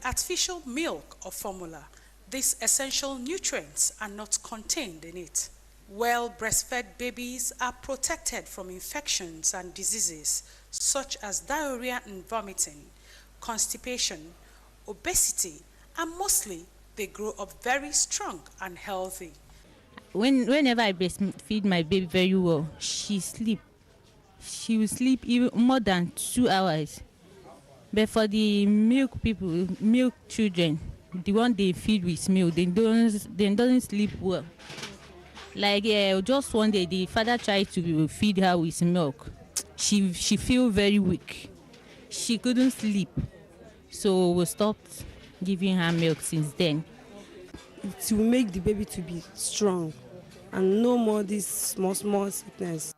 artificial milk or formula, these essential nutrients are not contained in it. Well breastfed babies are protected from infections and diseases such as diarrhea and vomiting, constipation, obesity, and mostly they grow up very strong and healthy. Whenever I breastfeed my baby very well, she sleep. She will sleep even more than 2 hours. But for the milk people, milk children, the one they feed with milk, they don't sleep well. Like just one day, the father tried to feed her with milk. She feel very weak. She couldn't sleep, so we stopped giving her milk since then. To make the baby to be strong and no more this small sickness.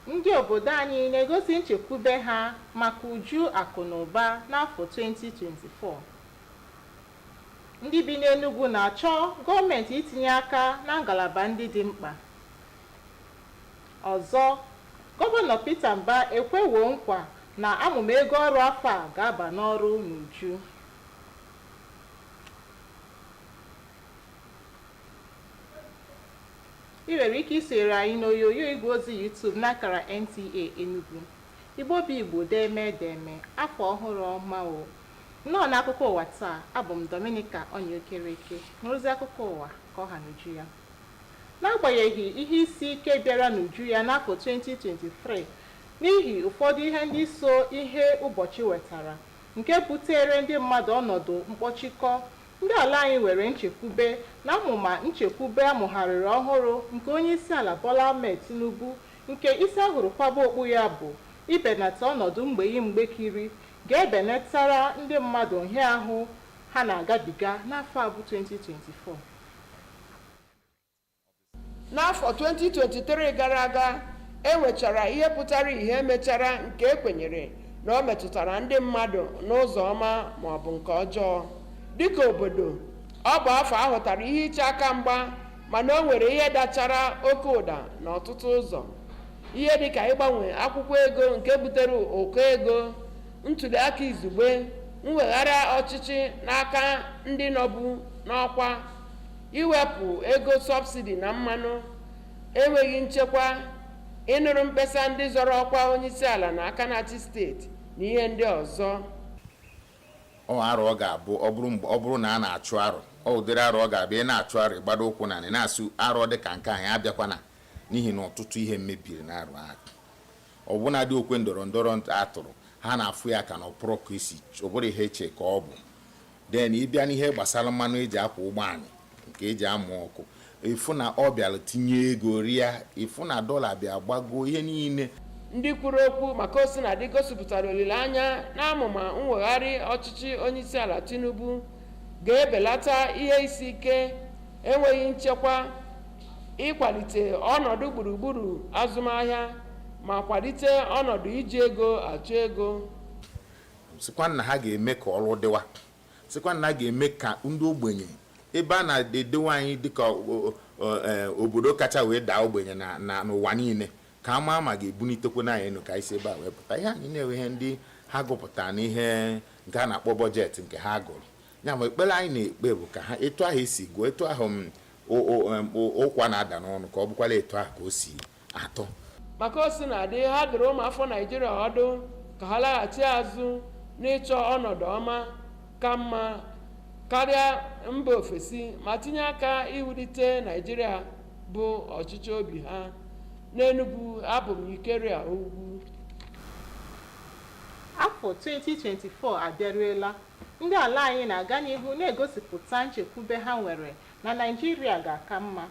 Ndị obodo anyị na-egosi nchekwube ha maka uju akụ na ụba n'afọ 2024. Ndị bi n'Enugu na-achọ gọọmenti itinye aka na ngalaba ndị dị mkpa. Ọzọ, Gọvanọ Peter Mba ekwewo nkwa na amụma ego ọrụ afọ a ga-aba n'ọrụ n'uju. Ị nwere ike isonyere anyị n'oyoyo igwe ozi YouTube n'akara NTA Enugu. Igbo bụ Igbo deme afọ ọhụrụ ọma o. Nnọọ n'akụkọ ụwa taa, abụ m Dominica Onyeokereke, n'ozi akụkọ ụwa ka ọ ha n'uju ya. N'agbanyeghị ihe isi ike bịara n'uju ya n'afọ 2023 n'ihi ụfọdụ ihe ndị so ihe ụbọchị wetara, nke butere ndị mmadụ ọnọdụ mkpọchikọ, ndị ala anyị nwere nchekwube na amụma nchekwube amụgharịrị ọhụrụ nke onyeisiala Bola Ahmed Tinubu, nke isi ahụrụ kwaba okpu ya bụ ibenata ọnọdụ mgbekiri ga-ebenatara ndị mmadụ nhịahụ ha na-agabiga n'afọ abụ 2024. N'afọ 2023 gara aga, enwechara ihe pụtara ihe mechara nke ekwenyere na o metụtara ndị mmadụ n'ụzọ ọma ma ọ bụ nke ọjọọ. Dịka obodo, ọ bụ afọ ahụtara ihe iche aka mgba, mana o nwere ihe dachara oke ụda n'ọtụtụ ụzọ. Ihe dịka ịgbanwe akwụkwọ ego nke butere ụkọ ego, ntuli aka izugbe, mweghara ọchịchị n'aka ndị nọbu n'ọkwa, iwepụ ego sọbsidi na mmanụ, enweghị nchekwa, ịnụrụ mkpesa ndị zọrọ ọkwa onyeisiala na aka na-achị steeti na ihe ndị ọzọ. Arụ ọ ga-abụ ọ bụrụ na a na-achụ arụ, ụdịrị arụ ọ ga-abịa ị na-achụ arụ ịgbado ụkwụ na na-asụ arụ dị ka nke anyị abịakwana, n'ihi na ọtụtụ ihe mebiri na arụ ahụ. Ọbụna dị okwe ndọrọ ndọrọ atụrụ ha na-afụ ya ka na ọpụrụ ka isi ọ bụrụ ihe eche ka ọ bụ. Den ịbịa n'ihe gbasara mmanụ eji akwa ụgbọala nke eji amụ ọkụ, ịfụ na ọ bịara tinye ego rịa, ịfụ na dọla bịa gbago ihe niile. Ndị kwuru okwu maka osinadị gosipụtara olileanya na amụma mwegharị ọchịchị onyeisiala Tinubu ga-ebelata ihe isi ike, enweghị nchekwa, ịkwalite ọnọdụ gburugburu azụmahịa ma kwalite ọnọdụ iji ego achụ ego. Sịkwa na ha ga-eme ka ọrụ dịwa, sịkwa na ha ga-eme ka ndị ogbenye ebe a na-edewe anyị dịka obodo kacha wee daa ogbenye n'ụwa niile, ka ama ma ga-ebunitekwe n'anyị enu ka isi ebe a wee pụta ihe anyị na-enwe ihe ndị ha gụpụta n'ihe nke a na-akpọ bọjetị nke ha gụrụ. Ya ma ekpere anyị na-ekpe bụ ka ha etu ahụ esi gụọ, etu ahụ ụkwa na-ada n'ọnụ ka ọ bụkwala etu ahụ ka o si atọ. Maka osinadị ha dụrụ ụmụafọ Naịjirịa ọdụ ka ha laghachi azụ n'ịchọ ọnọdụ ọma ka mma karịa mba ofesi ma tinye aka iwulite Naịjirịa bụ ọchịchị obi ha. n'Enugu, abụ m Ikeria Ugwu. Afọ 2024 abịaruela, ndị ala anyị na-aga n'ihu na-egosipụta nchekwube ha nwere na Naịjirịa ga-aka mma.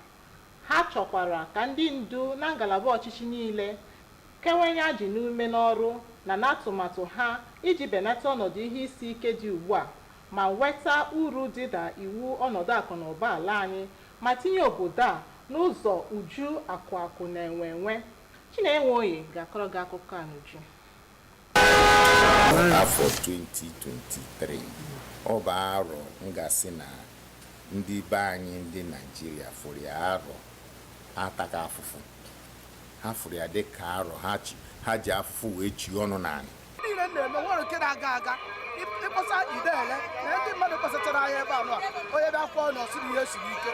Ha chọkwara ka ndị ndu na ngalaba ọchịchị niile kewanye ajị n'ume n'ọrụ na n'atụmatụ ha iji benata ọnọdụ ihe isi ike dị ugbu a ma weta uru dị na iwu ọnọdụ akụ na ụba ala anyị ma tinye obodo a n'ụzọ uju akụ na enwe. Chinenweoye ga-akọrọ gị akụkọ a n'uju. Afọ 2023 ọ bụ arọ ngasị na ndị be anyị ndị Naịjirịa fụrụ ya arọ ataka afụfụ. Ha fụrụ ya dịka arọ ha ji afụfụ wee ji ọnụ n'ala. Niile na-eme nwere nke na-aga aga ịkpọsa idele na ndị mmadụ kpọsachara anyị ebe anọ onye bịa kwụọ na ọsịrị ihe siri ike.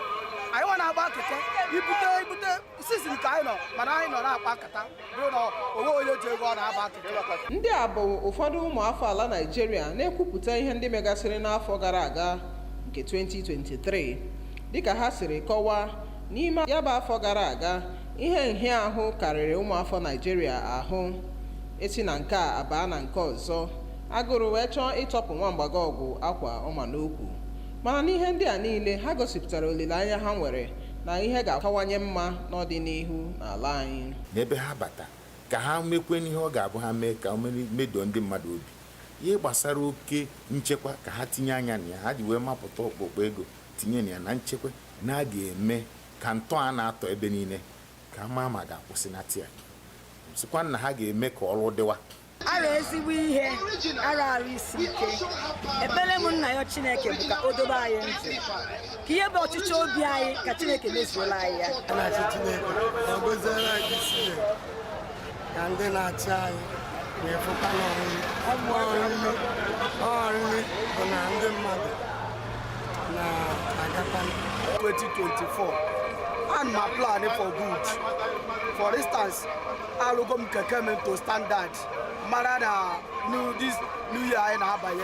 Anyị nwa na-agba kete ibute sizin ka anyị nọ mana anyị nọ na-akpa kata bụrụ na onwe onye ji ego ọ na-aba kete. Ndị a bụ ụfọdụ ụmụafọ ala Naịjirịa na-ekwupụta ihe ndị megasịrị n'afọ gara aga nke 2023 dịka ha siri kọwaa n'ime ya bụ afọ gara aga ihe nhịahụ karịrị ụmụafọ Naịjirịa ahụ esi na nke a abaa na nke ọzọ agụrụ wee chọọ ịtọpụ nwamgbaga ọgwụ akwa ọma n'okwu mana n'ihe ndị a niile ha gosipụtara olileanya ha nwere na ihe ga-akawanye mma n'ọdịnihu n'ala anyị. N'ebe ha bata ka ha mekwe n'ihe ọ ga-abụ ha mee ka o medo ndị mmadụ obi ihe gbasara oke nchekwa ka ha tinye anya na ya ha ji wee mapụta ọkpụkpọ ego tinye na ya na nchekwa na a ga-eme ka ntọ a na-atọ ebe niile ka ama ma ga-akwụsị na tia sikwa na ha ga-eme ka ọrụ dịwa. Ara ezigbo ihe ara isi ike ebere m nna ya Chineke bụ ka o dobe anyị ndụ ka ihe bụ ọchịchị obi anyị ka Chineke mezuola anyị ya. Na-achị Chineke na-agọziere anyị isi ka ndị na-achị anyị na-efụkwa n'ọrịrị bụ na ndị mmadụ na-agakwa 2024 and my plan for good. For instance, arụgo m keke m to standard mara na this new year anyị na-abanye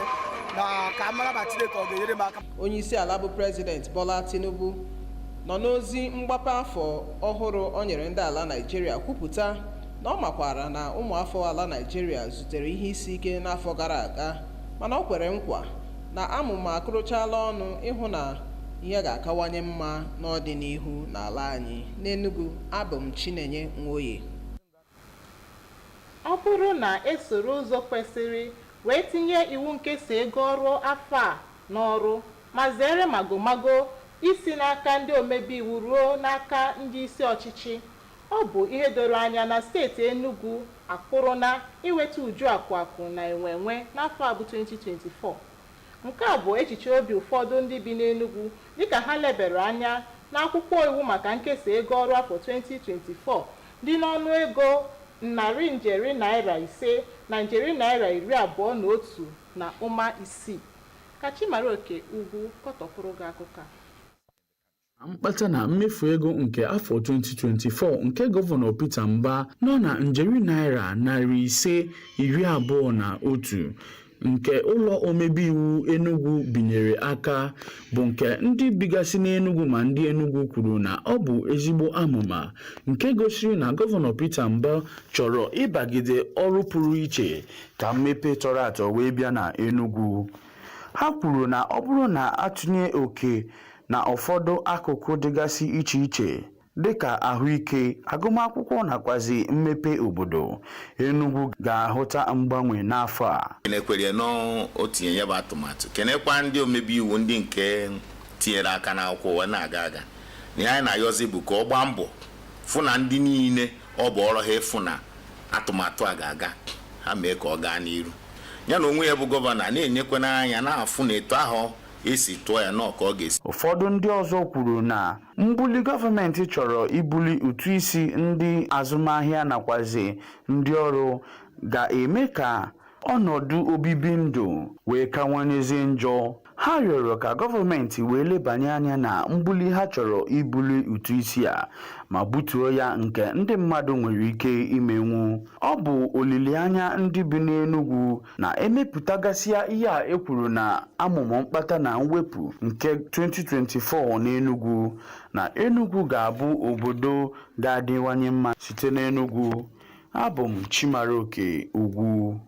na ka mara ma Chineke ọ ga-enyere m aka. Onye isi ala bụ President Bola Tinubu nọ n'ozi mgbape afọ ọhụrụ o nyere ndị ala Naịjirịa kwupụta na ọ makwara na ụmụafọ ala Naịjirịa zutere ihe isi ike n'afọ gara aga mana ọ kwere nkwa na amụma akụrụchala ọnụ ịhụ na ihe ga-akawanye mma n'ọdịnihu n'ala anyị. N'Enugu, abụ m Chinenweoye. Ọ bụrụ na esoro ụzọ kwesịrị wee tinye iwu nkesa ego ọrụ afọ a n'ọrụ ma zere magomago isi n'aka ndị omebe iwu ruo n'aka ndị isi ọchịchị, ọ bụ ihe doro anya na steeti Enugu akpụrụna iweta uju akụ na enwe n'afọ a bụ 2024. Nke a bụ echiche obi ụfọdụ ndị bi n'Enugu dịka ha lebara anya n'akwụkwọ iwu maka nkesa ego ọrụ afọ 2024 dị n'ọnụ ego $500 na $21.6. Ka Chimaroke Ugwu kọtọpụrụ gị akụkọ a. Mkpata na mmefu ego nke afọ 2024 nke gọvanọ Peter Mbah nọ na njeri naira $521 nke ụlọ omebe iwu Enugu binyere aka bụ nke ndị bigasị n'Enugu ma ndị Enugu kwuru na ọ bụ ezigbo amụma nke gosiri na gọvanọ Peter Mbah chọrọ ịbagide ọrụ pụrụ iche ka mmepe tọrọ atọ wee bịa na Enugu. Ha kwuru na ọ bụrụ na atụnye oke na ụfọdụ akụkụ dịgasị iche iche dịka ahụike, agụmakwụkwọ nakwazi mmepe obodo, Enugu ga-ahụta mgbanwe n'afọ a. Kenekwere n'otinye ya bụ atụmatụ kenekwa ndị omebe iwu ndị nke tinyere aka n'akwụkwọ wee na-aga aga na ya na-ayọzi bụ ka ọ gbaa mbọ fụ na ndị niile ọ bụ ọrụ ha ịfụ na atụmatụ a ga-aga ha mee ka ọ gaa n'iru. Ya na onwe ya bụ gọvanọ na-enyekwa n'anya na-afụ na etu ahụ esi tụọ ya nọ ka ọ ga-esi. Ụfọdụ ndị ọzọ kwuru na mbuli gọọmenti chọrọ ibuli ụtụ isi ndị azụmahịa nakwazi ndị ọrụ ga-eme ka ọnọdụ obibi ndụ wee kawanyezi njọ. ha rịọrọ ka gọọmenti wee lebanye anya na mbuli ha chọrọ ibuli ụtụ isi a ma butuo ya nke ndị mmadụ nwere ike imenwu. Ọ bụ olileanya ndị bi n'Enugu na emepụtagasịa ihe a ekwuru na amụma mkpata na mwepụ nke 2024 n'Enugu, na Enugu ga-abụ obodo ga-adịwanye mma site n'Enugu. Abụ m Chimaroke Ugwu.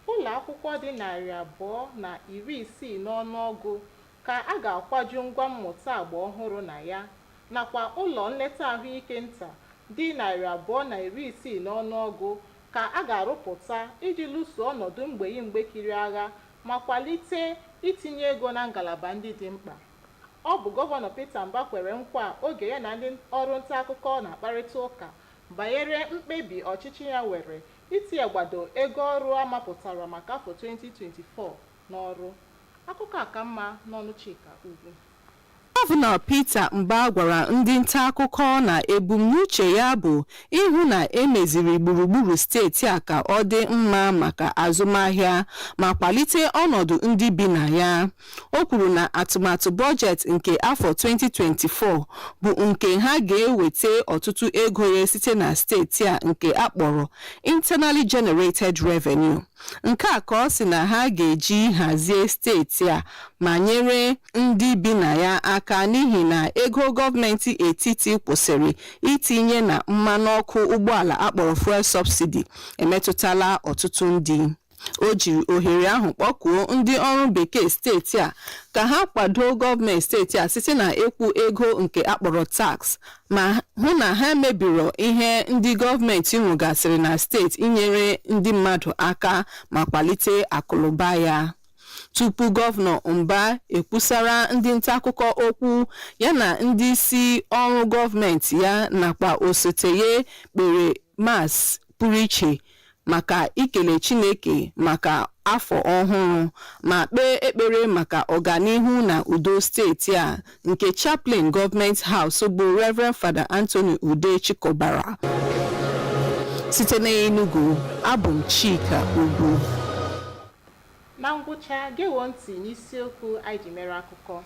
Ụlọ akwụkwọ dị 260 n'ọnụọgụ ka a ga-akwaju ngwa mmụta agba ọhụrụ na ya, nakwa ụlọ nleta ahụike nta dị 260 n'ọnụọgụ ka a ga-arụpụta iji lụso ọnọdụ mgbekiri agha ma kwalite itinye ego na ngalaba ndị dị mkpa. Ọ bụ Gọvanọ Peter Mbah kwere nkwa oge ya na ndị ọrụ nta akụkọ na-akparịta ụka banyere mkpebi ọchịchị ya were itinyegwado ego ọrụ amapụtara maka afọ 2024 n'ọrụ. Akụkọ a ka mma n'ọnụ Chika Ugwu. Gọvanọ Peter Mbah gwara ndị nta akụkọ na ebumnuche ya bụ ịhụ na emeziri gburugburu steeti a ka ọ dị mma maka azụmahịa ma kwalite ọnọdụ ndị bi na ya. O kwuru na atụmatụ bọjetị nke afọ 2024 bụ nke ha ga-eweta ọtụtụ ego ya site na steeti a nke akpọrọ Internally Generated Revenue. Nke a ka ọ sị na ha ga-eji hazie steeti a ma nyere ndị bi na ya aka n'ihi na ego gọọmenti etiti kwụsịrị itinye na mmanụ ọkụ ụgbọala akpọrọ fuel subsidy emetụtala ọtụtụ ndị. O jiri ohere ahụ kpọkuo ndị ọrụ bekee steeti a ka ha kwado gọọmenti steeti a site na ịkwụ ego nke akpọrọ tax ma hụ na ha mebiro ihe ndị gọọmenti rụgasịrị na steeti inyere ndị mmadụ aka ma kwalite akụnụba ya. Tupu Gọvanọ Mbah ekwusara ndị nta akụkọ okwu, ya na ndị isi ọrụ gọọmenti ya nakwa osote ya kpere mass pụrụ iche maka ikele Chineke maka afọ ọhụrụ ma kpee ekpere maka ọganihu na udo steeti a, nke chaplain gọọmenti House bụ Reverend Father Anthony Ude chịkọbara. Site n'Enugu, abụ m Chika Ugwu. Na ngwụcha, gewo ntị n'isiokwu anyị ji mere akụkọ.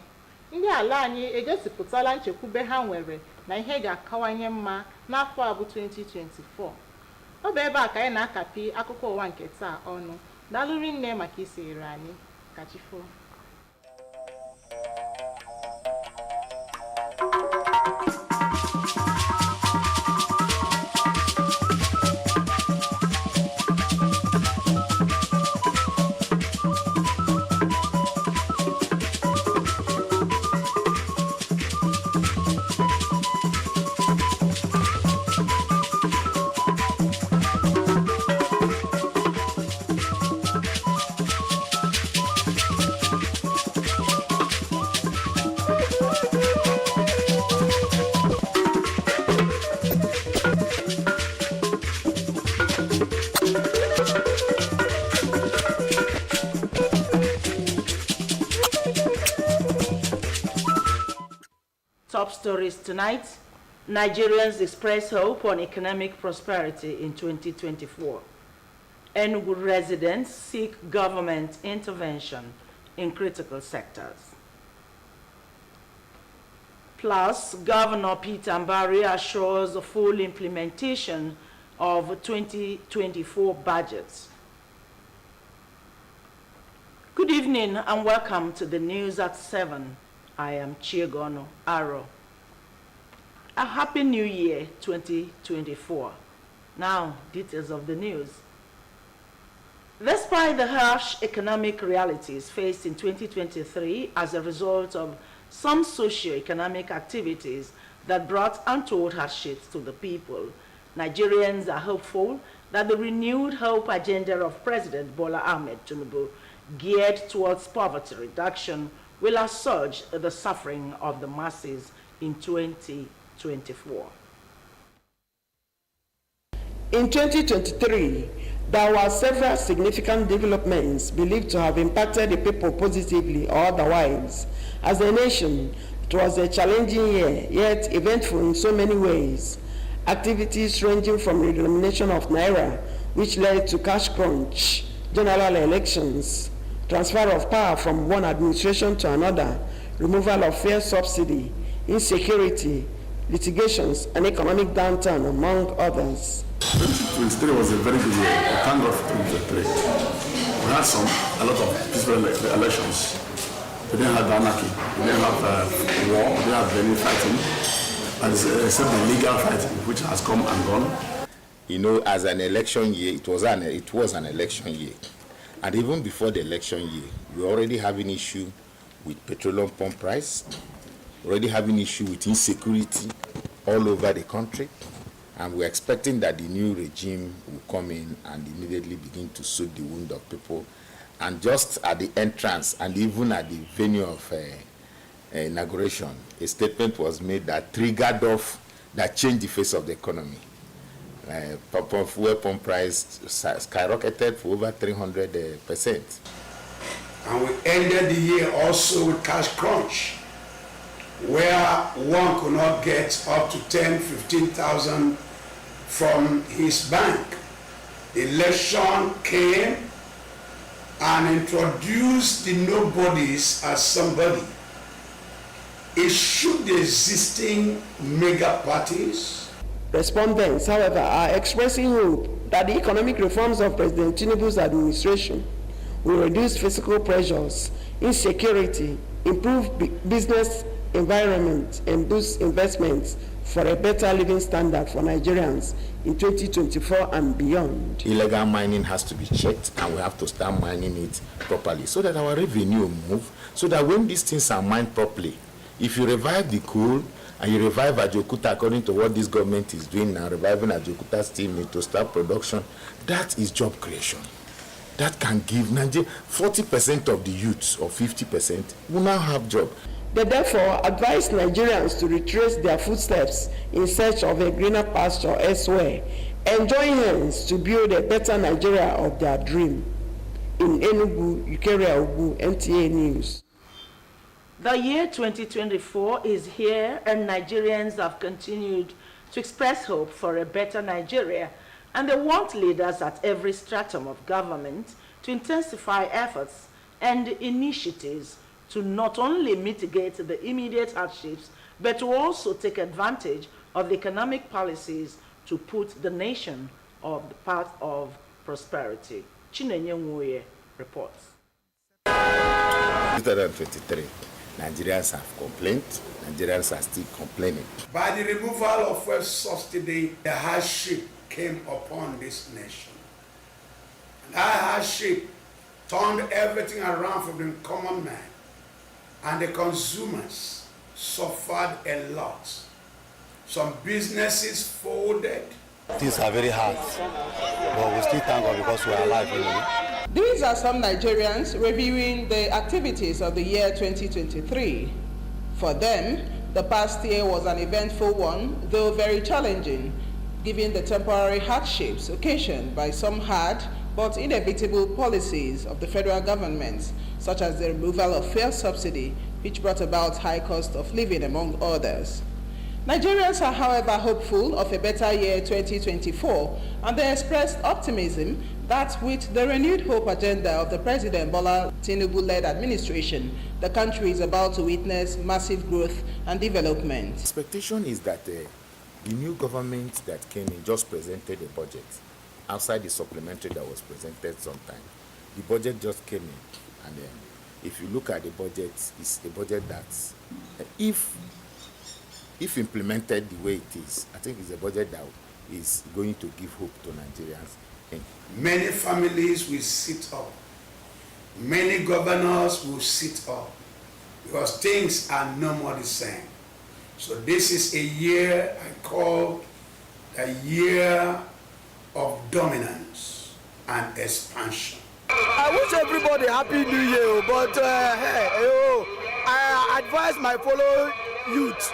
Ndị ala anyị egosipụtala nchekwube ha nwere na ihe ga-akawanye mma n'afọ a bụ 2024. Ọ bụ ebe a ka anyị na-akapị akụkọ ụwa nke taa ọnụ. Daalụ rinne maka isonyere anyị. Ka chi foo. Top stories tonight. Nigerians express hope on economic prosperity in 2024. Enugu residents seek government intervention in critical sectors. Plus, Governor Peter Mbah assures the full implementation of 2024 budgets. Good evening and welcome to the news at 7. I am Chiegono Aro. A happy new year 2024. Now, details of the news. Despite the harsh economic realities faced in 2023 as a result of some socio-economic activities that brought untold hardships to the people, Nigerians are hopeful that the renewed hope agenda of President Bola Ahmed Tinubu, geared towards poverty reduction, will assuage the suffering of the masses in 2024. In 2023, there were several significant developments believed to have impacted the people positively or otherwise. As a nation, it was a challenging year, yet eventful in so many ways. Activities ranging from the denomination of Naira, which led to cash crunch, general elections, transfer of power from one administration to another, removal of fuel subsidy, insecurity, litigations, and economic downturn, among others. 2023 was a very good year. Thank God for 2023. We had a lot of peaceful elections. We didn't have anarchy. We didn't have war. We didn't have any fighting, except the legal fighting, which has come and gone. You know, as an election year, it was an election year. And even before the election year, we already have an issue with petroleum pump price, already having issue with insecurity all over the country. And we're expecting that the new regime will come in and immediately begin to soothe the wound of people. And just at the entrance and even at the venue of inauguration, a statement was made that triggered off, that changed the face of the economy. Fuel pump price skyrocketed for over 300%. And we ended the year also with cash crunch, where one could not get up to 10, 15,000 from his bank. Election came and introduced the nobodies as somebody. It shook the existing mega parties. Respondents, however, are expressing hope that the economic reforms of President Tinubu's administration will reduce physical pressures, insecurity, improve business environment, and boost investments for a better living standard for Nigerians in 2024 and beyond. Illegal mining has to be checked, and we have to start mining it properly so that our revenue move, so that when these things are mined properly, if you revive the coal and you revive Ajokuta according to what this government is doing now, reviving Ajokuta steel mill to start production, that is job creation. That can give Nigeria 40% of the youths, or 50%, will now have job. They therefore advise Nigerians to retrace their footsteps in search of a greener pasture elsewhere and join hands to build a better Nigeria of their dream. In Enugu, Ukeria Ogu, Nta News. The year 2024 is here, and Nigerians have continued to express hope for a better Nigeria, and they want leaders at every stratum of government to intensify efforts and initiatives to not only mitigate the immediate hardships, but to also take advantage of the economic policies to put the nation on the path of prosperity. Chinenye Nwoye reports. 2023. Nigerians have complained. Nigerians are still complaining. By the removal of fuel subsidy, the hardship came upon this nation. And that hardship turned everything around for the common man. And the consumers suffered a lot. Some businesses folded. Things are very hard, but we still thank God because we are alive. These are some Nigerians reviewing the activities of the year 2023. For them, the past year was an eventful one, though very challenging, given the temporary hardships occasioned by some hard but inevitable policies of the federal government, such as the removal of fuel subsidy, which brought about high cost of living, among others. Nigerians are, however, hopeful of a better year 2024, and they expressed optimism that with the renewed hope agenda of the President Bola Tinubu-led administration, the country is about to witness massive growth and development. Expectation is that the new government that came in just presented a budget outside the supplementary that was presented sometime. The budget just came in, and if you look at the budget, it's a budget that, if implemented the way it is, I think it's a budget that is going to give hope to Nigerians. Many families will sit up. Many governors will sit up because things are no more the same. So this is a year I call a year of dominance and expansion. I wish everybody happy new year, but I advise my fellow youth,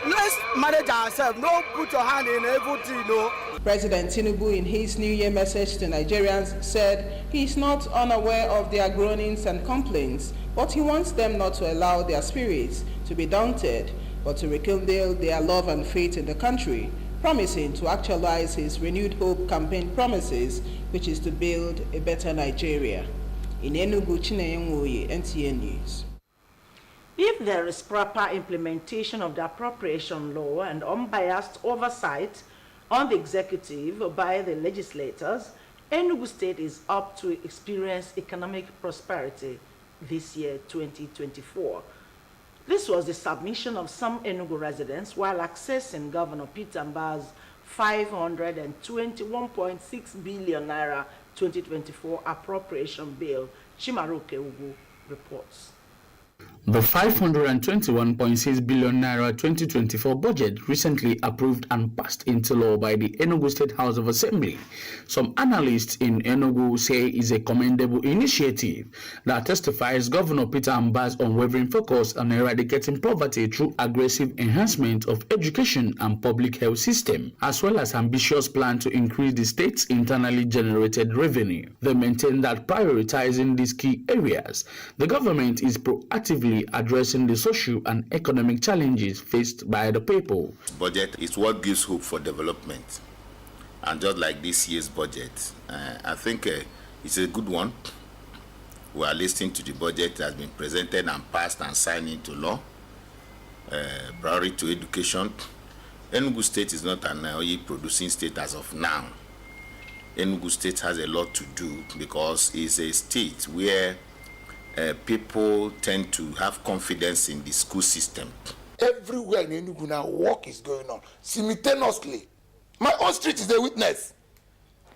let's manage ourselves. No put your hand in everything, no. President Tinubu, in his New Year message to Nigerians, said he is not unaware of their groanings and complaints, but he wants them not to allow their spirits to be daunted, but to rekindle their love and faith in the country, promising to actualize his renewed hope campaign promises, which is to build a better Nigeria. In Enugu, Nta Enugu, NTA News. If there is proper implementation of the appropriation law and unbiased oversight on the executive by the legislators, Enugu State is up to experience economic prosperity this year, 2024. This was the submission of some Enugu residents while accessing Governor Peter Mba's 521.6 billion naira 2024 appropriation bill. Chimaroke Ugu reports. The 521.6 billion naira 2024 budget recently approved and passed into law by the Enugu State House of Assembly. Some analysts in Enugu say is a commendable initiative that testifies Governor Peter Mba's unwavering focus on eradicating poverty through aggressive enhancement of education and public health system, as well as ambitious plan to increase the state's internally generated revenue. They maintain that prioritizing these key areas, the government is proactively addressing the social and economic challenges faced by the people. Budget is what gives hope for development. And just like this year's budget, I think it's a good one. We are listening to the budget that has been presented and passed and signed into law. Priority to education. Enugu State is not an oil producing state as of now. Enugu State has a lot to do because it's a state where people tend to have confidence in the school system. Everywhere in Enugu now, work is going on simultaneously. My own street is a witness.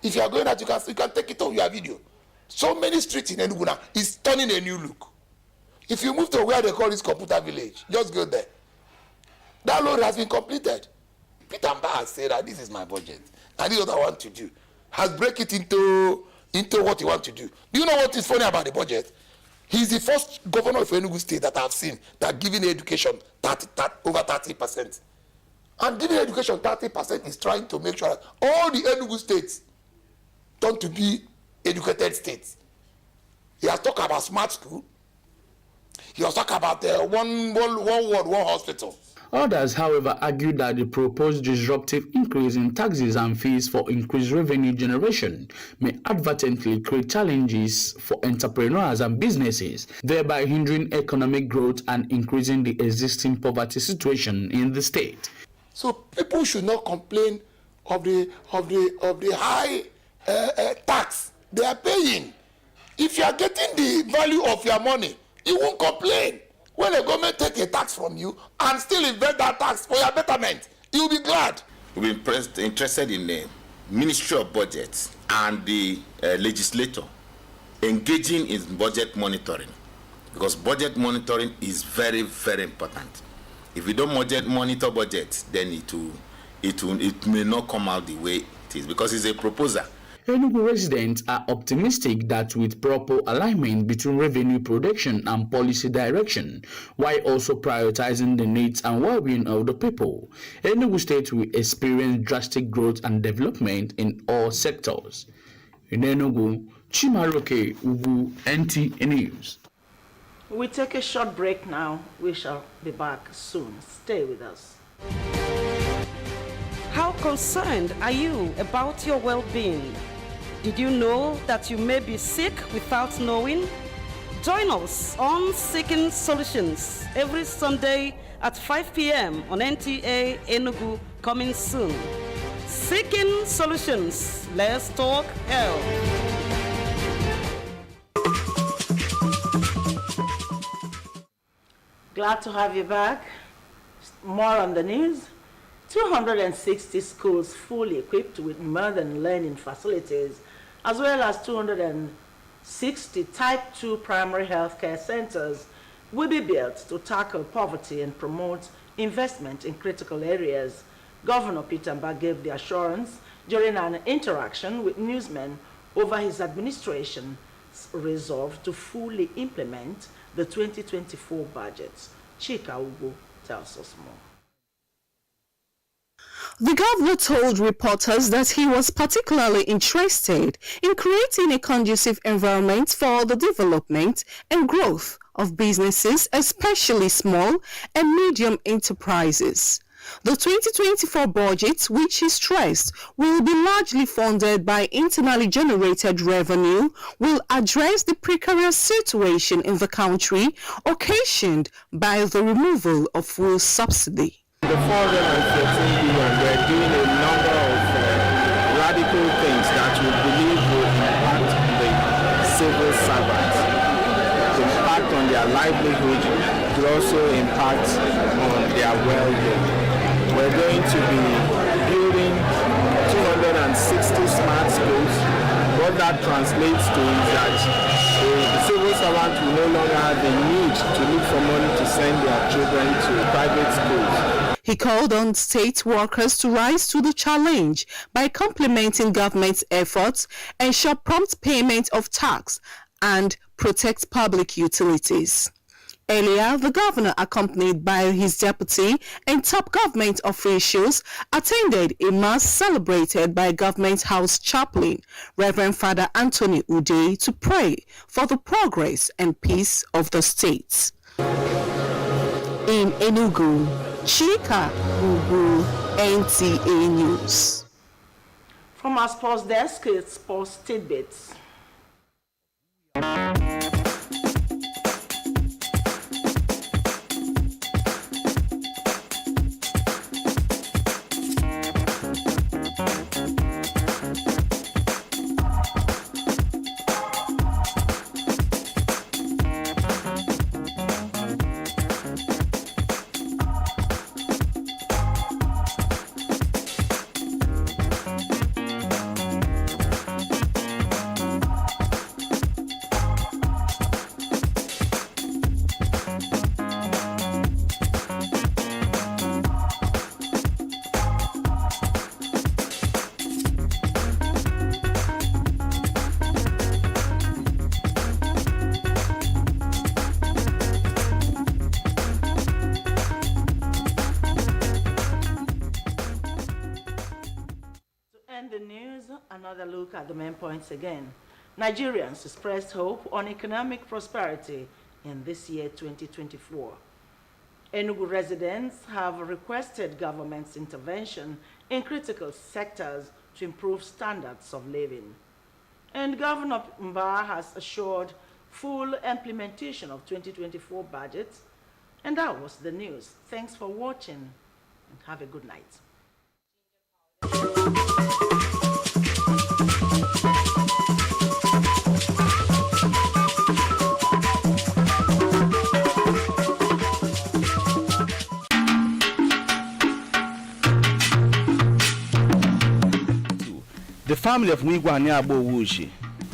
If you are going out, you can take it on your video. So many streets in Enugu now is turning a new look. If you move to where they call this computer village, just go there. That road has been completed. Peter Mba has said that this is my budget, and this is what I want to do. Has break it into what he wants to do. Do you know what is funny about the budget? He's the first governor of Enugu State that I've seen that giving education over 30%. And giving education 30% is trying to make sure that all the Enugu states turn to be educated states. He has talked about smart school. He has talked about one ward, one hospital. Others, however, argue that the proposed disruptive increase in taxes and fees for increased revenue generation may advertently create challenges for entrepreneurs and businesses, thereby hindering economic growth and increasing the existing poverty situation in the state. So people should not complain of the high tax they are paying. If you are getting the value of your money, you won't complain. When the government take a tax from you and still invest that tax for your betterment, you'll be glad. We've been interested in the Ministry of Budget and the legislator engaging in budget monitoring, because budget monitoring is very, very important. If you don't monitor budget, then it may not come out the way it is, because it's a proposal. Enugu residents are optimistic that with proper alignment between revenue production and policy direction, while also prioritizing the needs and well-being of the people, Enugu State will experience drastic growth and development in all sectors. In Enugu, Chimaroke Ugu, NTA News. We take a short break now. We shall be back soon. Stay with us. How concerned are you about your well-being? Did you know that you may be sick without knowing? Join us on Seeking Solutions every Sunday at 5 p.m. on Nta Enugu, coming soon. Seeking Solutions. Let's talk health. Glad to have you back. More on the news. 260 schools fully equipped with modern learning facilities, as well as 260 Type 2 primary healthcare centers will be built to tackle poverty and promote investment in critical areas. Governor Peter Mba gave the assurance during an interaction with newsmen over his administration's resolve to fully implement the 2024 budget. Chika Ugo tells us more. The governor told reporters that he was particularly interested in creating a conducive environment for the development and growth of businesses, especially small and medium enterprises. The 2024 budget, which he stressed will be largely funded by internally generated revenue, will address the precarious situation in the country occasioned by the removal of fuel subsidy. The 413 billion, we're doing a number of radical things that we believe will impact the civil servants, impact on their livelihood, will also impact on their well-being. We're going to be building 260 smart schools. What that translates to is that the civil servant will no longer have the need to look for money to send their children to private schools. He called on state workers to rise to the challenge by complementing government's efforts, ensure prompt payment of tax, and protect public utilities. Earlier, the governor, accompanied by his deputy and top government officials, attended a mass celebrated by Government House chaplain, Reverend Father Anthony Ude, to pray for the progress and peace of the state. In Enugu, Chika Gugu, NTA News. From our sports desk, it's sports tidbits. Another look at the main points again. Nigerians expressed hope on economic prosperity in this year 2024. Enugu residents have requested government's intervention in critical sectors to improve standards of living. And Governor Mba has assured full implementation of 2024 budget. And that was the news. Thanks for watching and have a good night. The family of Mwigwani Abo Wuji,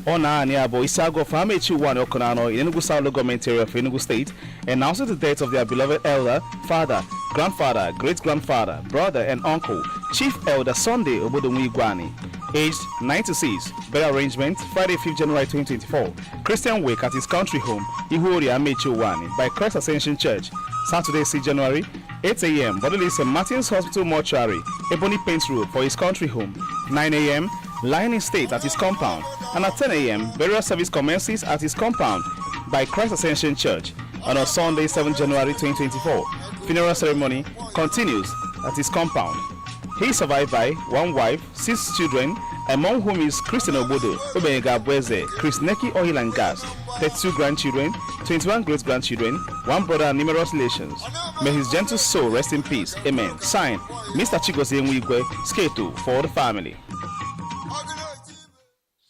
Ona Aniabo Isago family Chiwani Okonano in Enugu South Government Area of Enugu State, announced the death of their beloved elder, father, grandfather, great-grandfather, brother, and uncle, Chief Elder Sunday Obodo Mwigwani, aged 96. Burial arrangement Friday, 5th January 2024. Christian wake at his country home, Ihuori Amechiwani, by Christ Ascension Church. Saturday, 6th January, 8 a.m. Bodily St. Martin's Hospital Mortuary, Ebony Paints Road for his country home. 9 a.m. lying in state at his compound. And at 10 a.m. burial service commences at his compound by Christ Ascension Church. And on Sunday, 7 January 2024, funeral ceremony continues at his compound. He is survived by one wife, 6 children, among whom is Christian Obodo, Obenega Bweze, Chris Neki Oil and Gas, 32 grandchildren, 21 great-grandchildren, one brother and numerous relations. May his gentle soul rest in peace. Amen. Signed, Mr. Chigozie Nwigwe, Sketu, for the family.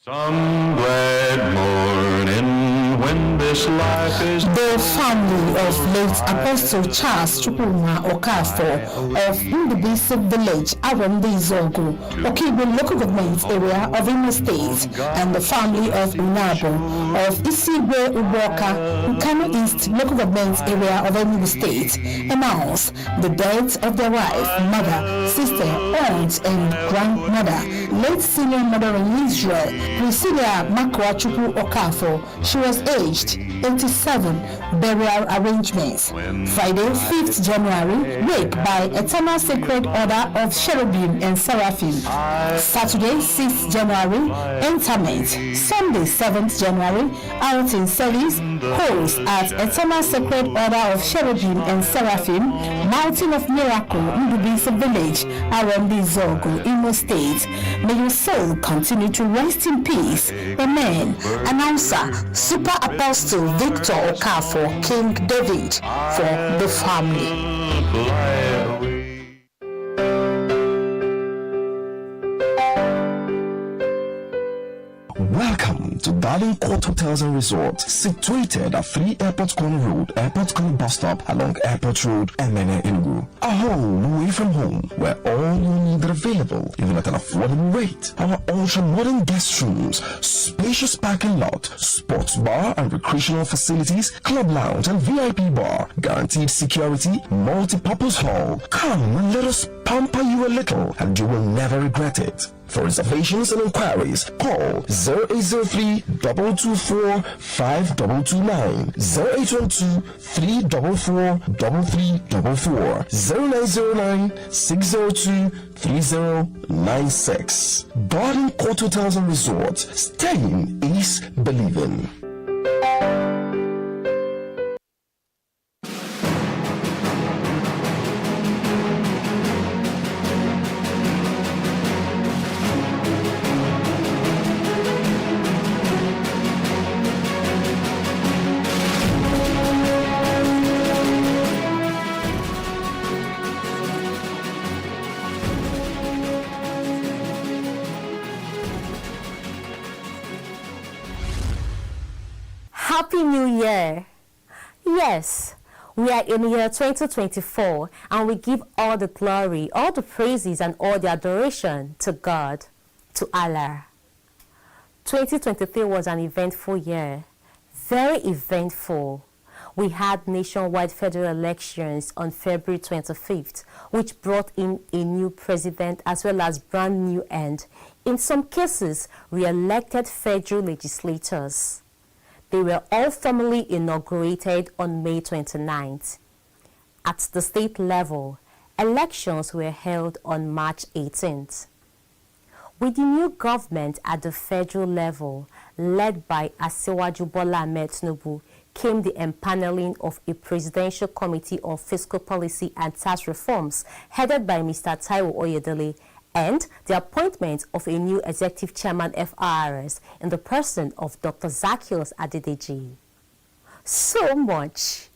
Some glad morning when this life is... The family of late Apostle Charles Chukwuma Okafor of Ndubisi Village, Awamde Izogu, Okigwe Local Government Area of Imo State, and the family of Unabo of Isigwe Uboka, Nkano East Local Government Area of Enugu State, announce the death of their wife, mother, sister, aunt, and grandmother, late senior mother in Israel, Priscilla Makwa Chukwu Okafor. She was aged 87, Burial arrangements. Friday, 5th January, wake by Eternal Sacred Order of Cherubim and Seraphim. Saturday, 6th January, interment. Sunday, 7th January, outing service holds at Eternal Sacred Order of Cherubim and Seraphim, Mountain of Miracle, Ndubisi Village, Arondi Zogo, Imo State. May your soul continue to rest in peace. Amen. Announcer, Super Apostle Victor Okafor, King David, for the family. Welcome to Darling Court Hotels and Resorts, situated at 3 Airport Corner Road, Airport Corner Bus Stop along Airport Road, Nta Enugu. A home away from home, where all you need are available, even at an affordable rate. Our ultra-modern guest rooms, spacious parking lot, sports bar and recreational facilities, club lounge and VIP bar, guaranteed security, multi-purpose hall. Come and let us pamper you a little, and you will never regret it. For reservations and inquiries, call 0803 224 5229, 0812 344 3344, 0909 602 3096. Garden Court Hotels and Resorts. Staying is believing. Happy New Year! Yes, we are in the year 2024 and we give all the glory, all the praises and all the adoration to God, to Allah. 2023 was an eventful year, very eventful. We had nationwide federal elections on February 25th, which brought in a new president as well as brand new and, in some cases, re-elected federal legislators. They were all formally inaugurated on May 29th. At the state level, elections were held on March 18th. With the new government at the federal level, led by Asiwaju Bola Ahmed Tinubu, came the empaneling of a presidential committee on fiscal policy and tax reforms, headed by Mr. Taiwo Oyedele, and the appointment of a new executive chairman FRS in the person of Dr. Zacchaeus Adedeji. So much.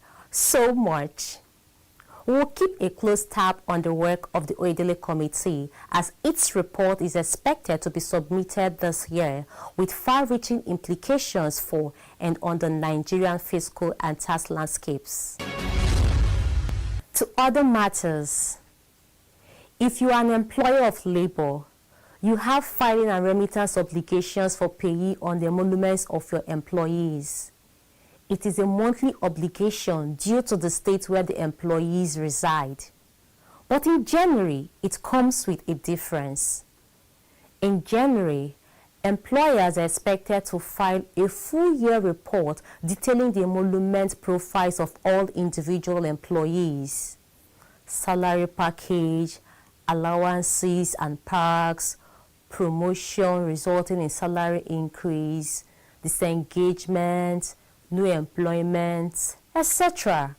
We will keep a close tab on the work of the Oyedele Committee, as its report is expected to be submitted this year with far-reaching implications for and on the Nigerian fiscal and tax landscapes. To other matters. If you are an employer of labor, you have filing and remittance obligations for payee on the emoluments of your employees. It is a monthly obligation due to the state where the employees reside. But in January, it comes with a difference. In January, employers are expected to file a full year report detailing the emolument profiles of all individual employees, salary package, allowances and perks, promotion resulting in salary increase, disengagement, new employment, etc.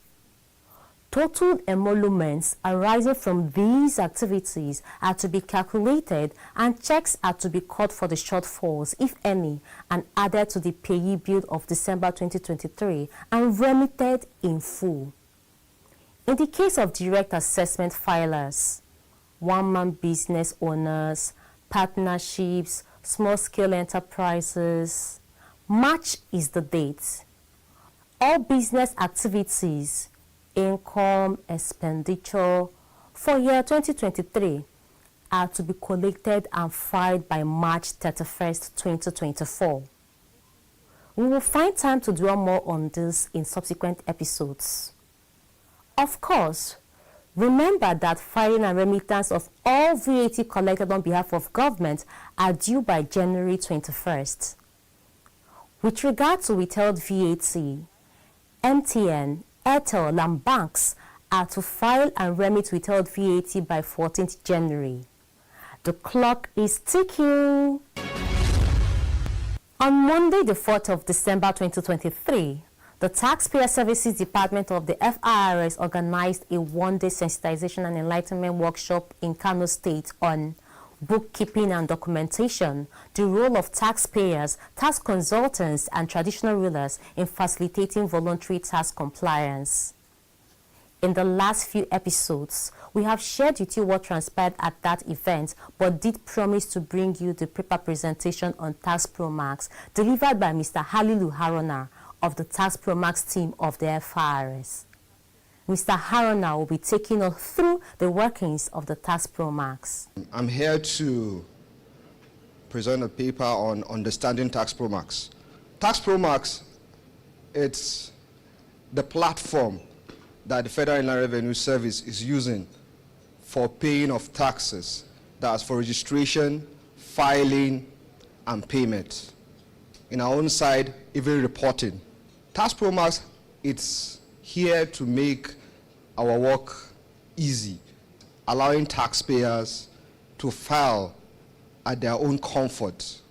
Total emoluments arising from these activities are to be calculated and checks are to be cut for the shortfalls, if any, and added to the payee bill of December 2023 and remitted in full. In the case of direct assessment filers, one-man business owners, partnerships, small-scale enterprises, March is the date. All business activities, income, expenditure for year 2023 are to be collected and filed by March 31st, 2024. We will find time to dwell more on this in subsequent episodes. Of course, remember that filing and remittance of all VAT collected on behalf of government are due by January 21st. With regard to withheld VAT, MTN, Airtel, and banks are to file and remit withheld VAT by 14th January. The clock is ticking. On Monday, the 4th of December 2023, the Taxpayer Services Department of the FIRS organized a one-day sensitization and enlightenment workshop in Kano State on bookkeeping and documentation, the role of taxpayers, tax consultants, and traditional rulers in facilitating voluntary tax compliance. In the last few episodes, we have shared with you what transpired at that event, but did promise to bring you the paper presentation on Tax Pro Max delivered by Mr. Halilu Haruna of the Tax Pro Max team of the FIRS. Mr. Haruna will be taking us through the workings of the Tax Pro Max. I'm here to present a paper on understanding Tax Pro Max. Tax Pro Max, it's the platform that the Federal Inland Revenue Service is using for paying of taxes. That's for registration, filing, and payment. In our own side, even reporting. Tax Pro Max, it's here to make our work easy, allowing taxpayers to file at their own comfort.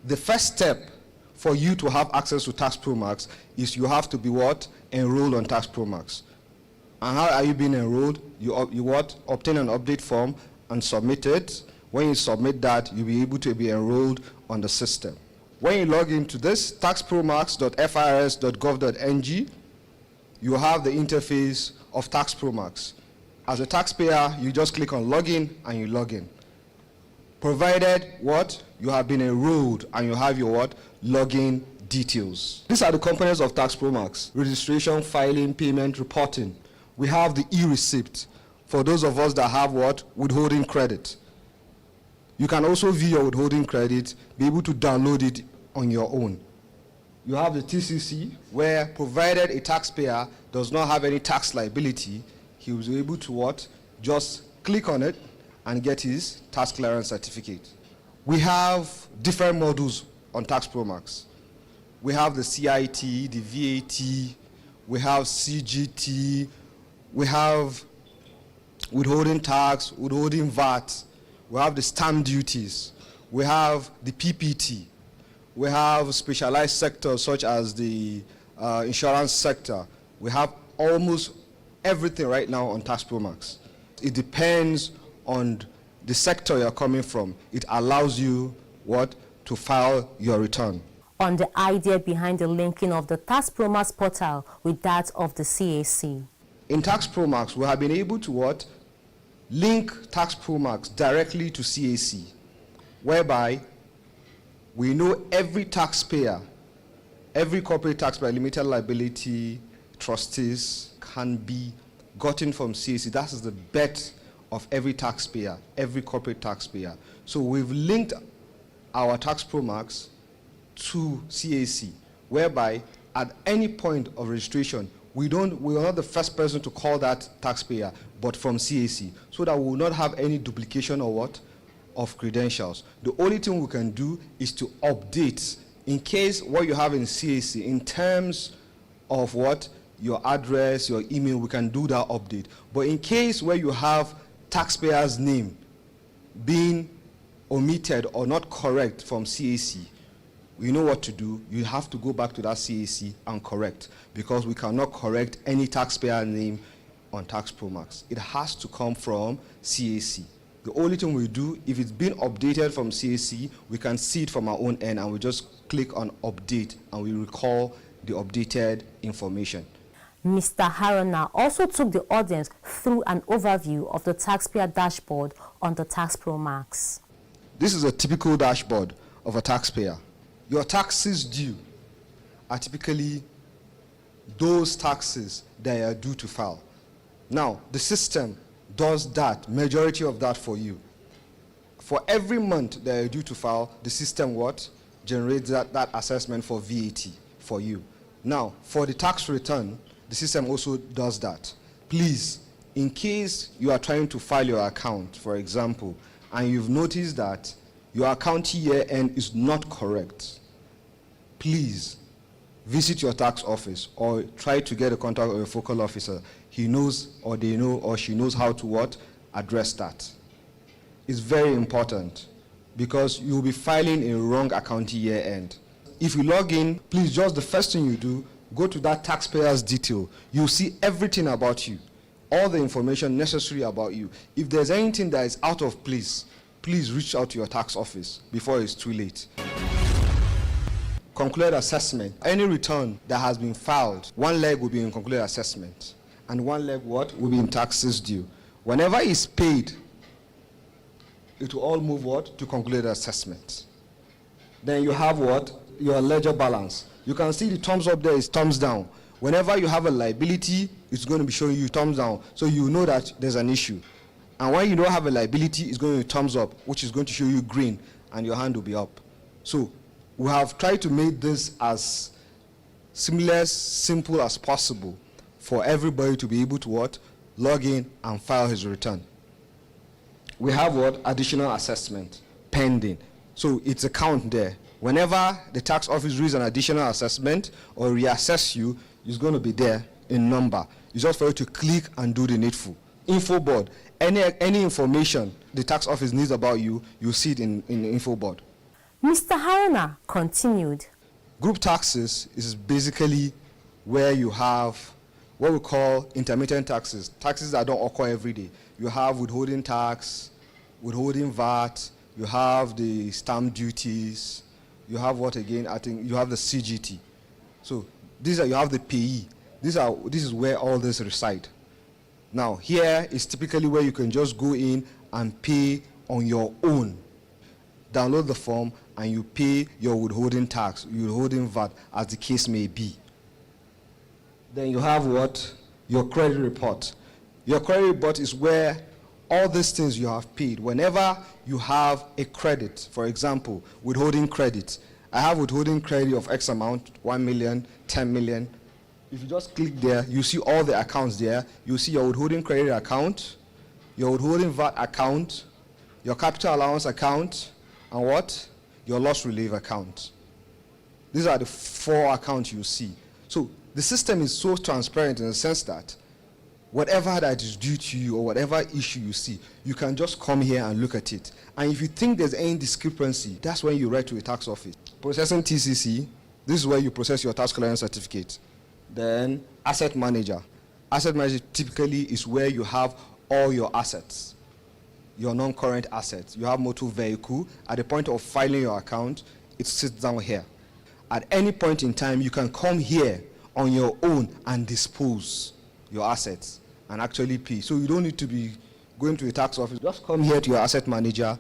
The first step for you to have access to Tax Pro Max is you have to be what? Enrolled on Tax Pro Max. And how are you being enrolled? You obtain an update form and submit it. When you submit that, you'll be able to be enrolled on the system. When you log into this, taxpromax.firs.gov.ng, you have the interface of Tax Pro Max. As a taxpayer, you just click on login and you log in. Provided what? You have been enrolled and you have your what? Login details. These are the components of Tax Pro Max: registration, filing, payment, reporting. We have the e-receipt for those of us that have what? Withholding credit. You can also view your withholding credit, be able to download it on your own. You have the TCC, where provided a taxpayer does not have any tax liability, he will be able to what? Just click on it and get his tax clearance certificate. We have different modules on Tax Pro Max. We have the CIT, the VAT, we have CGT, we have withholding tax, withholding VAT, we have the stamp duties, we have the PPT, we have specialized sectors such as the insurance sector. We have almost everything right now on Tax Pro Max. It depends on the sector you're coming from. It allows you what? To file your return. On the idea behind the linking of the Tax Pro Max portal with that of the CAC. In Tax Pro Max, we have been able to what? Link Tax Pro Max directly to CAC, whereby we know every taxpayer, every corporate taxpayer, limited liability, trustees can be gotten from CAC. That is the bet of every taxpayer, every corporate taxpayer. So we've linked our Tax Pro Max to CAC, whereby at any point of registration, we are not the first person to call that taxpayer, but from CAC, so that we will not have any duplication or what? Of credentials. The only thing we can do is to update in case what you have in CAC in terms of what? Your address, your email, we can do that update. But in case where you have taxpayer's name being omitted or not correct from CAC, you know what to do. You have to go back to that CAC and correct, because we cannot correct any taxpayer name on Tax Pro Max. It has to come from CAC. The only thing we do, if it's been updated from CAC, we can see it from our own end and we just click on update and we recall the updated information. Mr. Haruna also took the audience through an overview of the taxpayer dashboard on the Tax Pro Max. This is a typical dashboard of a taxpayer. Your taxes due are typically those taxes that are due to file. Now, the system does that, majority of that for you. For every month that are due to file, the system what? Generates that assessment for VAT for you. Now, for the tax return, the system also does that. Please, in case you are trying to file your account, for example, and you've noticed that your account year end is not correct, please visit your tax office or try to get a contact with a focal officer, he knows or they know or she knows how to address that. It's very important because you'll be filing a wrong accounting year end. If you log in, please, just the first thing you do, go to that taxpayer's detail. You'll see everything about you, all the information necessary about you. If there's anything that is out of place, please reach out to your tax office before it's too late. Concluded assessment. Any return that has been filed, one leg will be in concluded assessment, and one leg will be in taxes due. Whenever it's paid, it will all move to concluded assessment. Then you have your ledger balance. You can see the thumbs up there is thumbs down. Whenever you have a liability, it's going to be showing you thumbs down, so you know that there's an issue. And when you don't have a liability, it's going to be thumbs up, which is going to show you green, and your hand will be up. So we have tried to make this as seamless, simple as possible for everybody to be able to log in and file his return. We have additional assessment pending. So it's a count there. Whenever the tax office reads an additional assessment or reassess you, it's going to be there in number. It's just for you to click and do the needful. Info board, any information the tax office needs about you, you see it in the info board. Mr. Haruna continued. Group taxes is basically where you have what we call intermittent taxes, taxes that don't occur every day. You have withholding tax, withholding VAT, you have the stamp duties, you have I think you have the CGT. So you have the payee. This is where all this reside. Now here is typically where you can just go in and pay on your own. Download the form and you pay your withholding tax, your withholding VAT, as the case may be. Then you have your credit report. Your credit report is where all these things you have paid. Whenever you have a credit, for example, withholding credit, I have withholding credit of X amount, 1 million, 10 million. If you just click there, you see all the accounts there. You see your withholding credit account, your withholding VAT account, your capital allowance account, and your loss relief account. These are the 4 accounts you see. So the system is so transparent in the sense that whatever that is due to you or whatever issue you see, you can just come here and look at it. And if you think there's any discrepancy, that's when you write to a tax office. Processing TCC, this is where you process your tax clearance certificate. Then asset manager. Asset manager typically is where you have all your assets, your non-current assets. You have motor vehicle. At the point of filing your account, it sits down here. At any point in time, you can come here on your own and dispose your assets and actually pay. So you don't need to be going to a tax office. Just come here to your asset manager.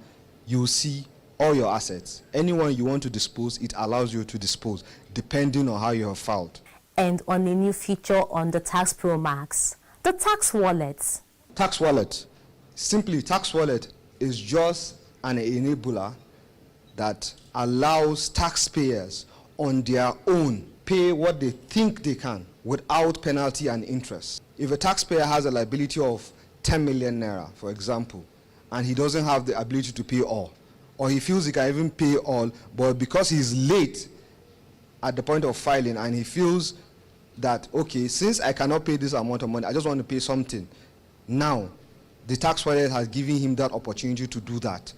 You'll see all your assets. Anyone you want to dispose, it allows you to dispose, depending on how you have filed. And on a new feature on the Tax Pro Max, the tax wallet. Tax wallet. Simply, tax wallet is just an enabler that allows taxpayers on their own pay what they think they can without penalty and interest. If a taxpayer has a liability of 10 million naira, for example, and he doesn't have the ability to pay all, or he feels he can even pay all, but because he's late at the point of filing and he feels that, okay, since I cannot pay this amount of money, I just want to pay something. Now, the tax wallet has given him that opportunity to do that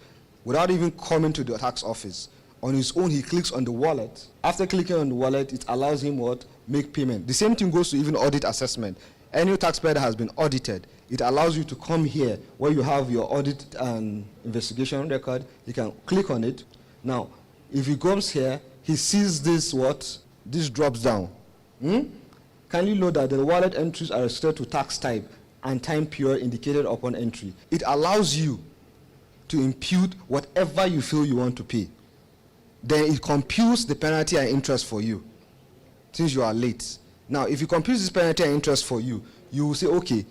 without even coming to the tax office. On his own, he clicks on the wallet. After clicking on the wallet, it allows him make payment. The same thing goes to even audit assessment. Any taxpayer that has been audited, it allows you to come here where you have your audit and investigation record. You can click on it. Now, if he comes here, he sees this this drops down. Kindly note that the wallet entries are restricted to tax type and time period indicated upon entry. It allows you to impute whatever you feel you want to pay. Then it computes the penalty and interest for you since you are late. Now, if you compute this penalty and interest for you, you will say, okay,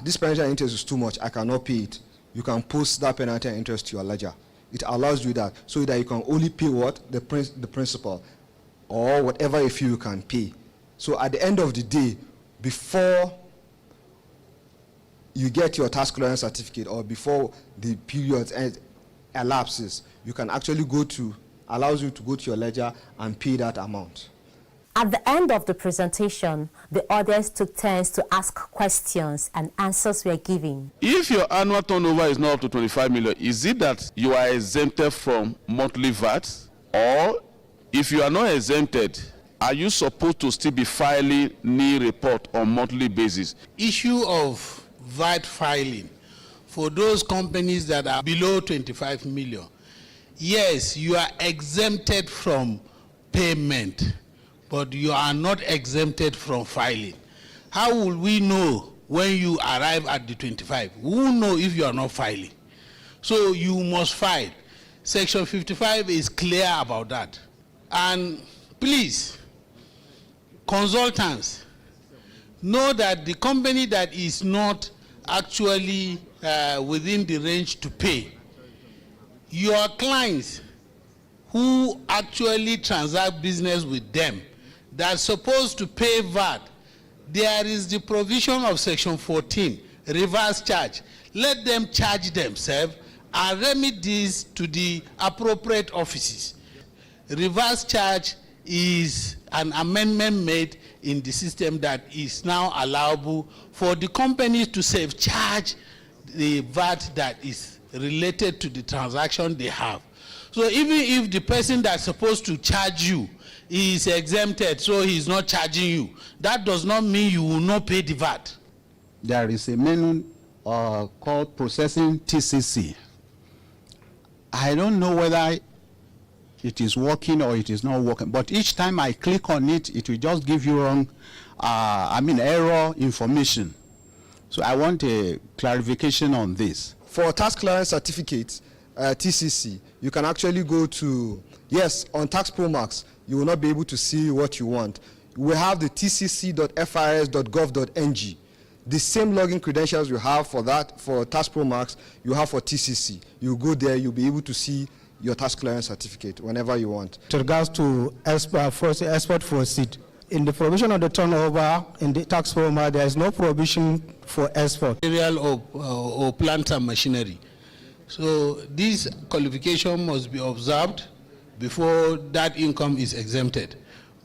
this penalty and interest is too much, I cannot pay it. You can post that penalty and interest to your ledger. It allows you that so that you can only pay the principal or whatever you feel you can pay. So at the end of the day, before you get your tax clearance certificate or before the period elapses, you can actually allows you to go to your ledger and pay that amount. At the end of the presentation, the audience took turns to ask questions and answers were given. If your annual turnover is not up to 25 million, is it that you are exempted from monthly VAT? Or if you are not exempted, are you supposed to still be filing NI report on monthly basis? Issue of VAT filing for those companies that are below 25 million. Yes, you are exempted from payment, but you are not exempted from filing. How will we know when you arrive at the 25? We will know if you are not filing. So you must file. Section 55 is clear about that. And please, consultants, know that the company that is not actually within the range to pay, your clients who actually transact business with them, that's supposed to pay VAT, there is the provision of Section 14, reverse charge. Let them charge themselves and remit this to the appropriate offices. Reverse charge is an amendment made in the system that is now allowable for the companies to self-charge the VAT that is related to the transaction they have. So even if the person that's supposed to charge you is exempted, so he's not charging you, that does not mean you will not pay the VAT. There is a menu called processing TCC. I don't know whether it is working or it is not working, but each time I click on it, it will just give you wrong, error information. So I want a clarification on this. For tax clearance certificates, TCC, you can actually go to, yes, on Tax Pro Max, you will not be able to see what you want. We have the tcc.firs.gov.ng. The same login credentials you have for that, for Tax Pro Max, you have for TCC. You go there, you'll be able to see your tax clearance certificate whenever you want. To regards to export proceed, in the provision of the turnover in the tax Pro Max, there is no provision for export. Material or plant and machinery. So this qualification must be observed before that income is exempted.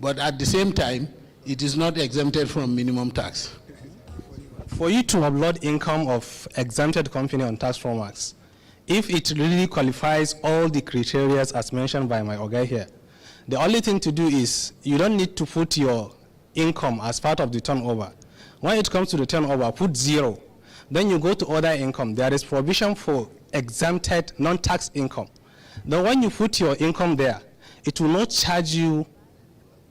But at the same time, it is not exempted from minimum tax. For you to upload income of exempted company on Tax Pro Max, if it really qualifies all the criteria as mentioned by my Oga here, the only thing to do is you don't need to put your income as part of the turnover. When it comes to the turnover, put 0. Then you go to other income. There is provision for exempted non-tax income. Then when you put your income there, it will not charge you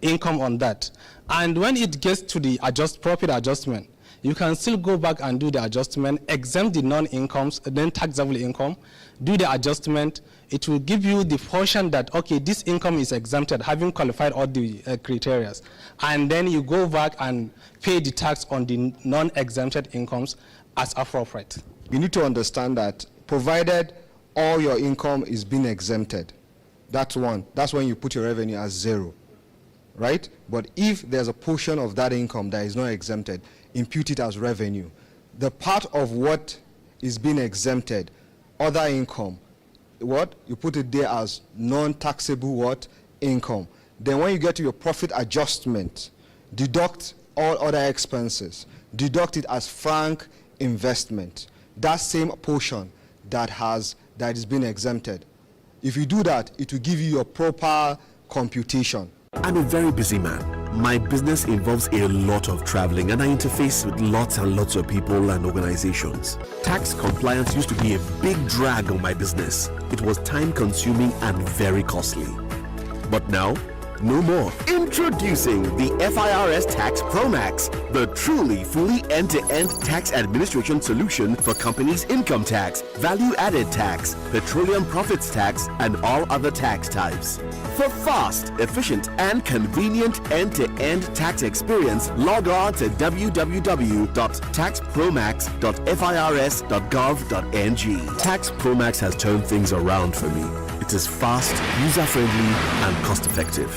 income on that. And when it gets to the profit adjustment, you can still go back and do the adjustment, exempt the non-incomes, then taxable income, do the adjustment. It will give you the portion that, okay, this income is exempted, having qualified all the criteria. And then you go back and pay the tax on the non-exempted incomes as appropriate. You need to understand that provided all your income is being exempted, that's one. That's when you put your revenue as 0, right? But if there's a portion of that income that is not exempted, impute it as revenue. The part of what is being exempted, other income, what? You put it there as non-taxable what? Income. Then when you get to your profit adjustment, deduct all other expenses. Deduct it as frank investment. That same portion that is being exempted. If you do that, it will give you a proper computation. I'm a very busy man. My business involves a lot of traveling and I interface with lots and lots of people and organizations. Tax compliance used to be a big drag on my business. It was time consuming and very costly. But now, no more. Introducing the FIRS Tax Pro Max, the truly fully end-to-end tax administration solution for companies' income tax, value-added tax, petroleum profits tax, and all other tax types. For fast, efficient, and convenient end-to-end tax experience, log on to www.taxpromax.firs.gov.ng. Tax Pro Max has turned things around for me. It is fast, user-friendly, and cost-effective.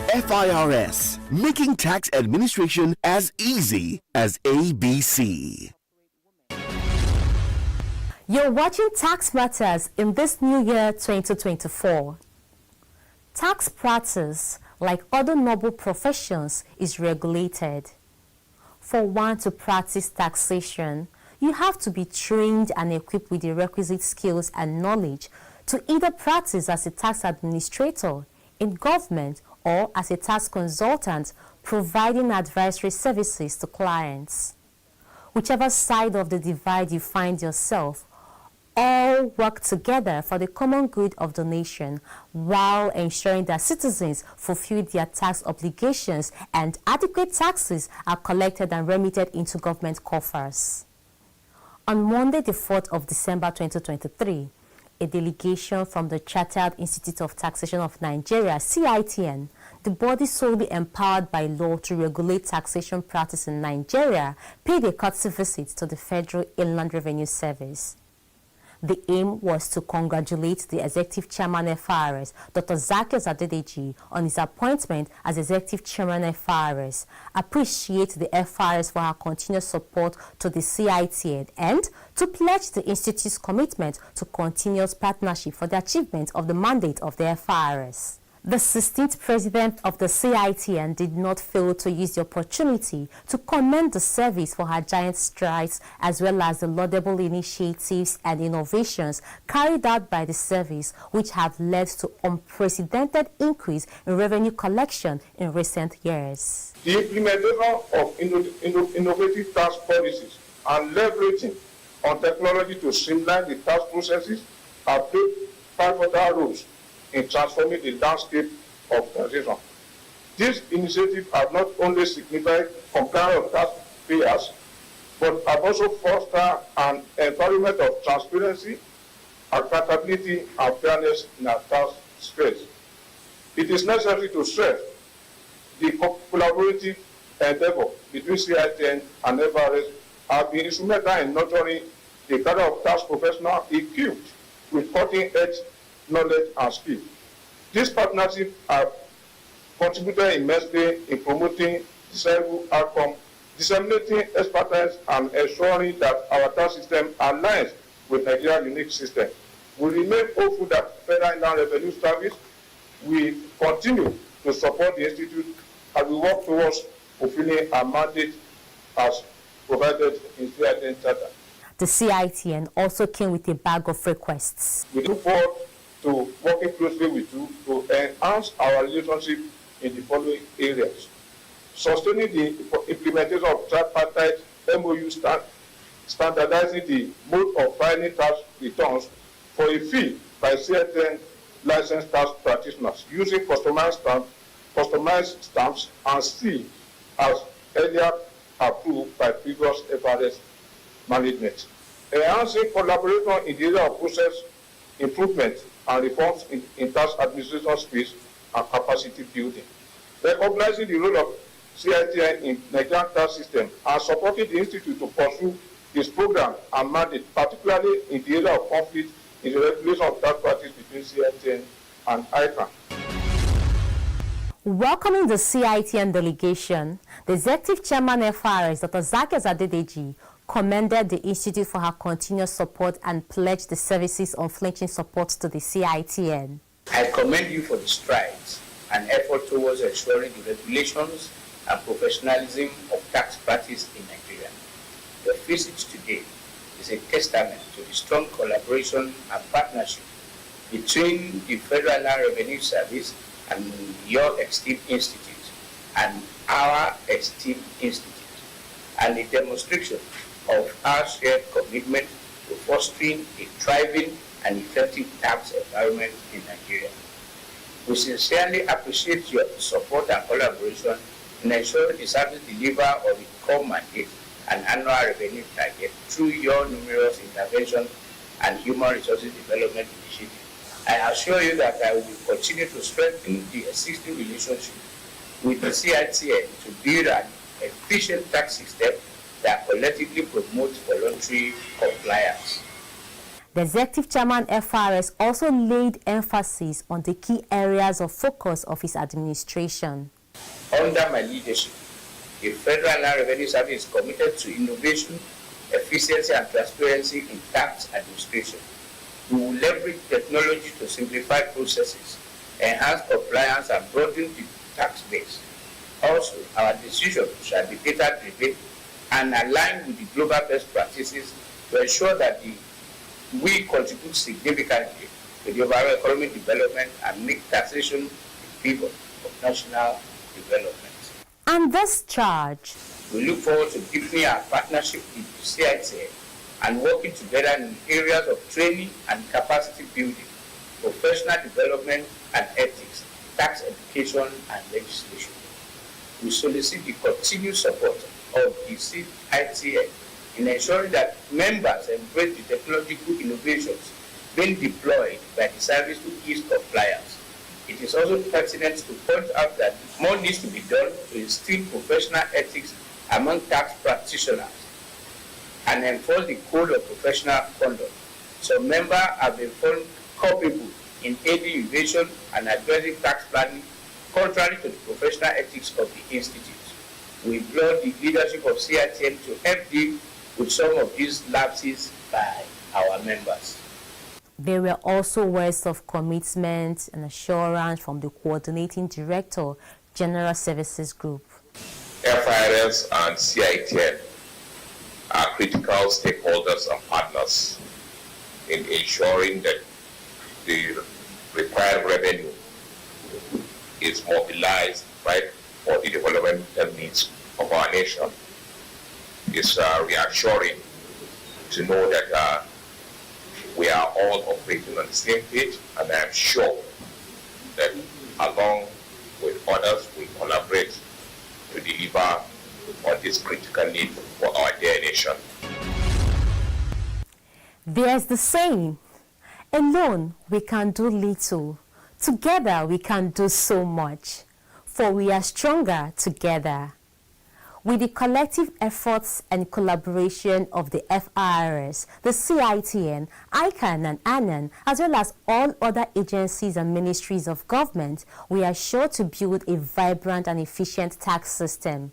FIRS, making tax administration as easy as ABC. You're watching Tax Matters in this new year 2024. Tax practice like other noble professions, is regulated. For one to practice taxation, you have to be trained and equipped with the requisite skills and knowledge to either practice as a tax administrator in government or as a tax consultant providing advisory services to clients. Whichever side of the divide you find yourself, all work together for the common good of the nation while ensuring that citizens fulfill their tax obligations and adequate taxes are collected and remitted into government coffers. On Monday, the 4th of December 2023, a delegation from the Chartered Institute of Taxation of Nigeria, CITN, the body solely empowered by law to regulate taxation practice in Nigeria, paid a courtesy visit to the Federal Inland Revenue Service. The aim was to congratulate the Executive Chairman FRS, Dr. Zacchaeus Adedeji, on his appointment as Executive Chairman FRS, appreciate the FRS for her continuous support to the CITN, and to pledge the Institute's commitment to continuous partnership for the achievement of the mandate of the FRS. The 16th president of the CITN did not fail to use the opportunity to commend the service for her giant strides as well as the laudable initiatives and innovations carried out by the service, which have led to unprecedented increase in revenue collection in recent years. The implementation of innovative tax policies and leveraging on technology to streamline the tax processes have played pivotal roles in transforming the landscape of taxation. These initiatives have not only signified compliance of taxpayers, but have also fostered an environment of transparency, accountability, and fairness in our tax space. It is necessary to stress the collaborative endeavor between CITN and FRS have been instrumental in nurturing a cadre of tax professionals equipped with cutting-edge knowledge and skill. This partnership have contributed immensely in promoting desirable outcomes, disseminating expertise, and ensuring that our tax system aligns with Nigeria's unique system. We remain hopeful that Federal Inland Revenue Service will continue to support the Institute as we work towards fulfilling our mandate as provided in CITN Charter. The CITN also came with a bag of requests. We look forward to working closely with you to enhance our relationship in the following areas: sustaining the implementation of tripartite MOU standardizing the mode of filing tax returns for a fee by CITN licensed tax practitioners using customized stamps and seal as earlier approved by previous FRS management. Enhancing collaboration in the area of process improvement and reforms in tax administration space and capacity building. Recognizing the role of CITN in Nigerian tax system and supporting the Institute to pursue its program and mandate, particularly in the area of conflict in the regulation of tax practice between CITN and ICANN. Welcoming the CITN delegation, the Executive Chairman FRS, Dr. Zacchaeus Adedeji, commended the Institute for her continuous support and pledged the service's unflinching support to the CITN. I commend you for the strides and effort towards ensuring the regulations and professionalism of tax practice in Nigeria. Your visit today is a testament to the strong collaboration and partnership between the Federal Inland Revenue Service and your esteemed institute and our esteemed institute, and a demonstration of our shared commitment to fostering a thriving and effective tax environment in Nigeria. We sincerely appreciate your support and collaboration in ensuring the service deliver of its core mandate and annual revenue target through your numerous interventions and human resources development initiatives. I assure you that I will continue to strengthen the existing relationship with the CITN to build an efficient tax system that collectively promotes voluntary compliance. The Executive Chairman FRS also laid emphasis on the key areas of focus of his administration. Under my leadership, the Federal Inland Revenue Service is committed to innovation, efficiency, and transparency in tax administration. We will leverage technology to simplify processes, enhance compliance, and broaden the tax base. Also, our decisions shall be data-driven and aligned with the global best practices to ensure that we contribute significantly to the overall economic development and make taxation the pivot of national development. And this charge. We look forward to deepening our partnership with CITN and working together in areas of training and capacity building, professional development and ethics, tax education and legislation. We solicit the continued support of the CITN in ensuring that members embrace the technological innovations being deployed by the service to ease compliance. It is also pertinent to point out that more needs to be done to instill professional ethics among tax practitioners and enforce the code of professional conduct. Some members have been found culpable in aiding evasion and addressing tax planning contrary to the professional ethics of the institute. We implore the leadership of CITN to help deal with some of these lapses by our members. There were also words of commitment and assurance from the Coordinating Director, General Services Group. FIRS and CITN are critical stakeholders and partners in ensuring that the required revenue is mobilized right for the developmental needs of our nation. It's reassuring to know that we are all operating on the same page, and I am sure that along with others we collaborate to deliver on this critical need for our dear nation. There's the saying, alone we can do little, together we can do so much, for we are stronger together. With the collective efforts and collaboration of the FIRS, the CITN, ICANN and ANAN, as well as all other agencies and ministries of government, we are sure to build a vibrant and efficient tax system.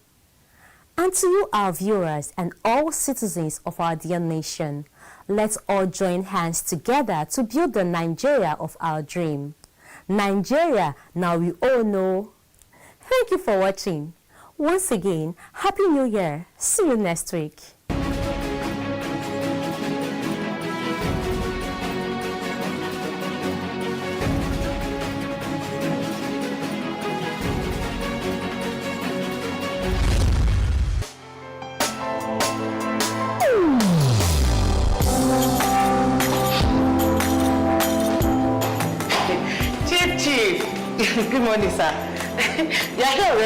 And to you, our viewers, and all citizens of our dear nation, let's all join hands together to build the Nigeria of our dream. Nigeria, now we all know. Thank you for watching. Once again, Happy New Year. See you next week. Chief. Good morning, sir.